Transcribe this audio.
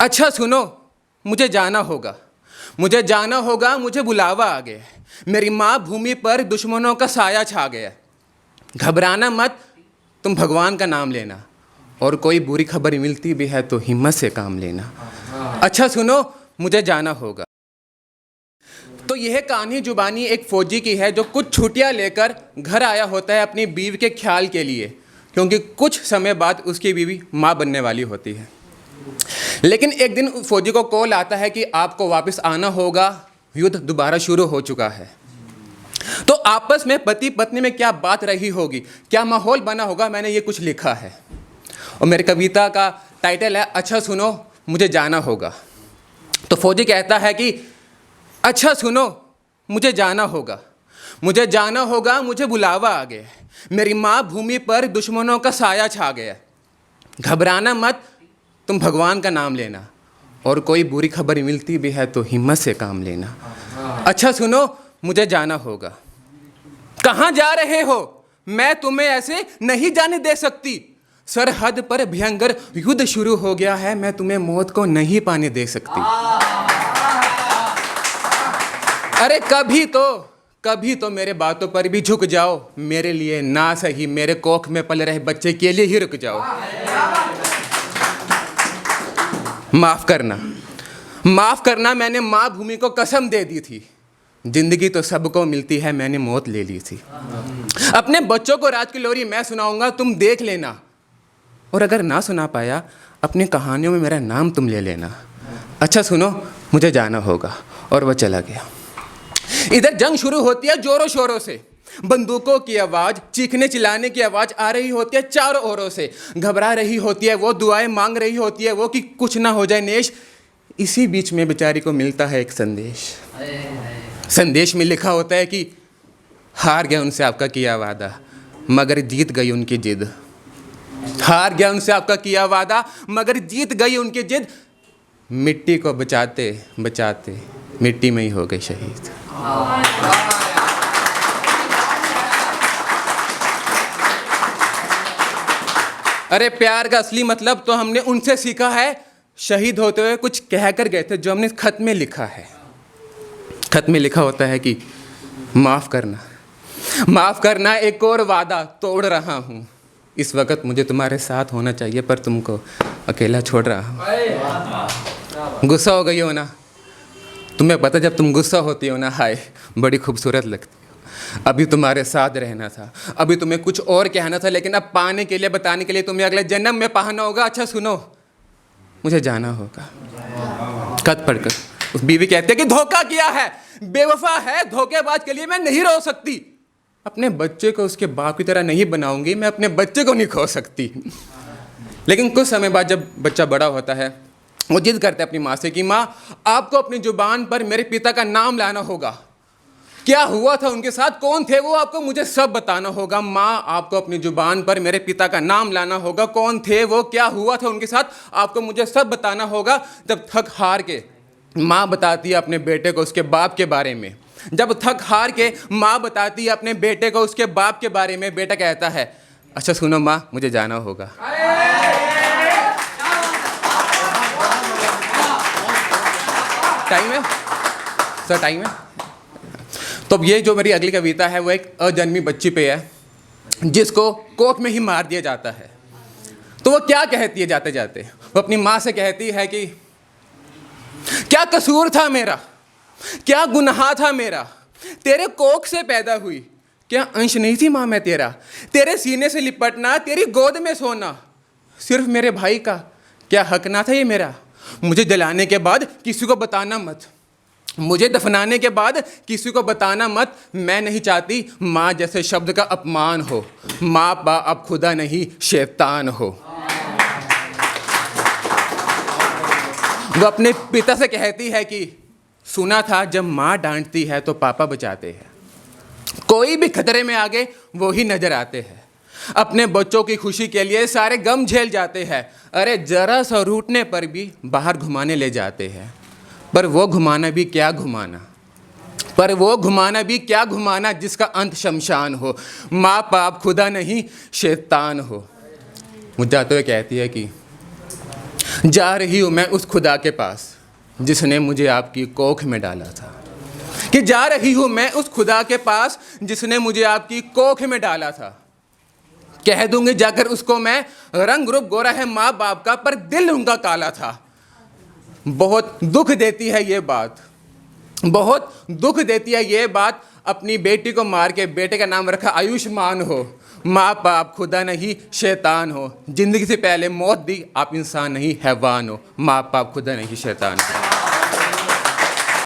अच्छा सुनो, मुझे जाना होगा, मुझे जाना होगा, मुझे बुलावा आ गया है। मेरी माँ भूमि पर दुश्मनों का साया छा गया है। घबराना मत, तुम भगवान का नाम लेना, और कोई बुरी खबर मिलती भी है तो हिम्मत से काम लेना। अच्छा सुनो, मुझे जाना होगा। तो यह कहानी जुबानी एक फौजी की है जो कुछ छुट्टियां लेकर घर आया होता है अपनी बीवी के ख्याल के लिए, क्योंकि कुछ समय बाद उसकी बीवी माँ बनने वाली होती है। लेकिन एक दिन फौजी को कॉल आता है कि आपको वापस आना होगा, युद्ध दोबारा शुरू हो चुका है। तो आपस में पति पत्नी में क्या बात रही होगी, क्या माहौल बना होगा, मैंने ये कुछ लिखा है। और मेरी कविता का टाइटल है अच्छा सुनो, मुझे जाना होगा। तो फौजी कहता है कि अच्छा सुनो, मुझे जाना होगा, मुझे जाना होगा, मुझे बुलावा आ गया है। मेरी माँ भूमि पर दुश्मनों का साया छा गया है। घबराना मत, तुम भगवान का नाम लेना, और कोई बुरी खबर मिलती भी है तो हिम्मत से काम लेना। अच्छा सुनो, मुझे जाना होगा। कहाँ जा रहे हो, मैं तुम्हें ऐसे नहीं जाने दे सकती। सरहद पर भयंकर युद्ध शुरू हो गया है, मैं तुम्हें मौत को नहीं पाने दे सकती। अरे कभी तो मेरे बातों पर भी झुक जाओ, मेरे लिए ना सही मेरे कोख में पल रहे बच्चे के लिए ही रुक जाओ। माफ करना, मैंने माँ भूमि को कसम दे दी थी। जिंदगी तो सबको मिलती है, मैंने मौत ले ली थी। अपने बच्चों को रात की लोरी मैं सुनाऊंगा, तुम देख लेना, और अगर ना सुना पाया अपनी कहानियों में मेरा नाम तुम ले लेना। अच्छा सुनो, मुझे जाना होगा। और वह चला गया। इधर जंग शुरू होती है जोरों शोरों से, बंदूकों की आवाज, चीखने चिल्लाने की आवाज आ रही होती है चारों ओरों से। घबरा रही होती है वो, दुआएं मांग रही होती है वो कि कुछ ना हो जाए नेश। इसी बीच में बेचारी को मिलता है एक संदेश में लिखा होता है कि हार गया उनसे आपका किया वादा, मगर जीत गई उनकी जिद। हार गया उनसे आपका किया वादा, मगर जीत गई उनकी जिद। मिट्टी को बचाते बचाते मिट्टी में ही हो गई शहीद। अरे प्यार का असली मतलब तो हमने उनसे सीखा है, शहीद होते हुए कुछ कह कर गए थे जो हमने खत में लिखा है। खत में लिखा होता है कि माफ़ करना एक और वादा तोड़ रहा हूँ। इस वक्त मुझे तुम्हारे साथ होना चाहिए पर तुमको अकेला छोड़ रहा हूँ। गुस्सा हो गई हो ना, तुम्हें पता जब तुम गुस्सा होती हो ना, हाय बड़ी खूबसूरत लगती हो। अभी तुम्हारे साथ रहना था, अभी तुम्हें कुछ और कहना था, लेकिन अब पाने के लिए, बताने के लिए तुम्हें अगले जन्म में पाना होगा। अच्छा सुनो, मुझे जाना होगा। खत पढ़कर उस बीवी कहती है कि धोखा किया है, बेवफा है, धोखेबाज के लिए मैं नहीं रो सकती। अपने बच्चे को उसके बाप की तरह नहीं बनाऊंगी, मैं अपने बच्चे को नहीं खो सकती। लेकिन कुछ समय बाद जब बच्चा बड़ा होता है, वो जिद करता है अपनी माँ से कि माँ आपको अपनी जुबान पर मेरे पिता का नाम लाना होगा। क्या हुआ था उनके साथ, कौन थे वो, आपको मुझे सब बताना होगा। माँ आपको अपनी जुबान पर मेरे पिता का नाम लाना होगा, कौन थे वो, क्या हुआ था उनके साथ, आपको मुझे सब बताना होगा। जब थक हार के माँ बताती है अपने बेटे को उसके बाप के बारे में, जब थक हार के माँ बताती है अपने बेटे को उसके बाप के बारे में, बेटा कहता है अच्छा सुनो माँ, मुझे जाना होगा। टाइम है सर, टाइम है। तो अब ये जो मेरी अगली कविता है वो एक अजन्मी बच्ची पे है जिसको कोख में ही मार दिया जाता है। तो वो क्या कहती है जाते जाते, वो अपनी माँ से कहती है कि क्या कसूर था मेरा, क्या गुनाह था मेरा, तेरे कोख से पैदा हुई, क्या अंश नहीं थी माँ मैं तेरा, तेरे सीने से लिपटना, तेरी गोद में सोना, सिर्फ मेरे भाई का क्या हक ना था ये मेरा। मुझे जलाने के बाद किसी को बताना मत, मुझे दफनाने के बाद किसी को बताना मत। मैं नहीं चाहती माँ जैसे शब्द का अपमान हो, माँ बाप अब खुदा नहीं शैतान हो। वो अपने पिता से कहती है कि सुना था जब माँ डांटती है तो पापा बचाते हैं, कोई भी खतरे में आगे वो ही नजर आते हैं, अपने बच्चों की खुशी के लिए सारे गम झेल जाते हैं। अरे जरा सा रूठने पर भी बाहर घुमाने ले जाते हैं, पर वो घुमाना भी क्या घुमाना जिसका अंत शमशान हो। माँ बाप खुदा नहीं शैतान हो। मुझ जाते हुए कहती है कि जा रही हूँ मैं उस खुदा के पास जिसने मुझे आपकी कोख में डाला था, कि जा रही हूँ मैं उस खुदा के पास जिसने मुझे आपकी कोख में डाला था। कह दूंगी जाकर उसको मैं, रंग रूप गोरा है माँ बाप का पर दिल उनका काला था। बहुत दुख देती है ये बात, बहुत दुख देती है ये बात। अपनी बेटी को मार के बेटे का नाम रखा आयुष्मान हो। माँ बाप खुदा नहीं शैतान हो। जिंदगी से पहले मौत दी, आप इंसान नहीं हैवान हो। माँ बाप खुदा नहीं शैतान हो।